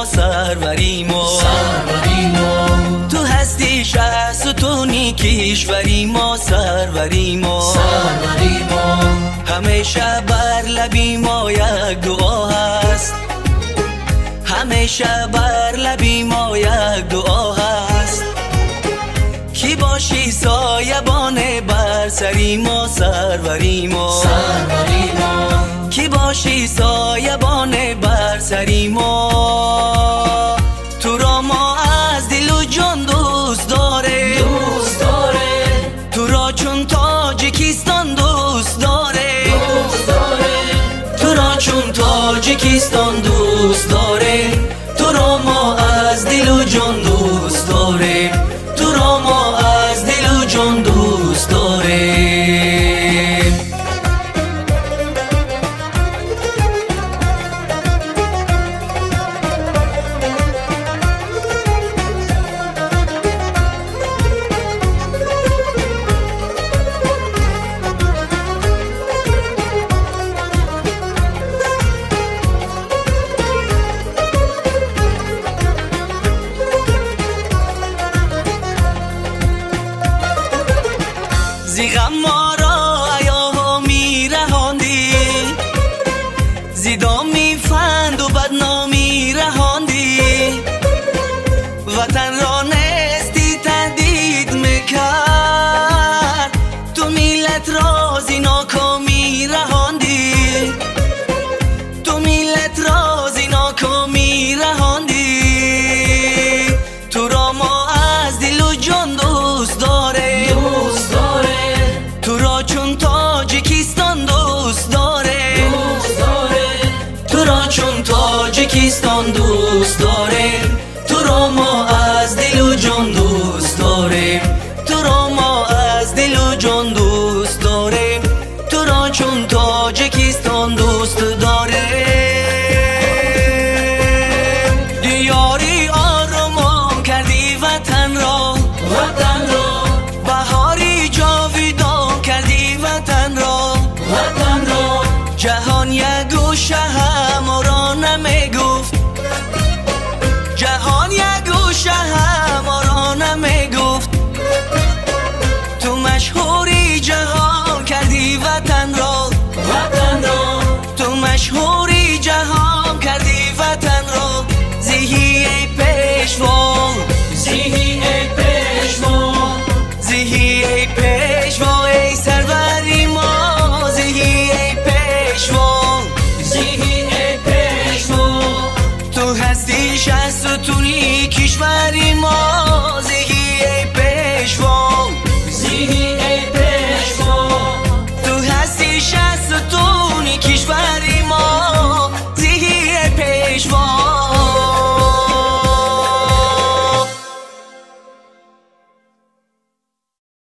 سروریم تو هستی شخص تو نیکیشوریم سروریم همیشه بر لبی ما یک دعا هست، همیشه بر لبی ما یک دعا هست، کی باشی سایبان بر سری ما سروریم کی باشی سایبان بر سری ما. تو را ما از دل و جان دوست داره، تو را چون تاجیکستان دوست داره، تو را چون تاجیکستان دوست داره، تو را ما از دل و جان دوست داره، تو را ما از دل و جان دوست داره. زی غم ما را ایاها می رهاندی، زی دامی فند و بدنامی رهاندی، وطن را نستی تهدید میکرد، تو میلت را زی ناکامی رهاندی، تو میلت را زی ناکامی رهاندی. تو را ما از دل و جان دوست داره، تو را چون تاجیکستان دوست داره، تو را چون تاجیکستان دوست داره، تو را ما از دل و جان دوست داره، تو را ما از دل و جان دوست داره، تو را چون تاجیکستان دوست داره. دیاری آرمان کردی وطن را، بهاری جاویدان کردی وطن را.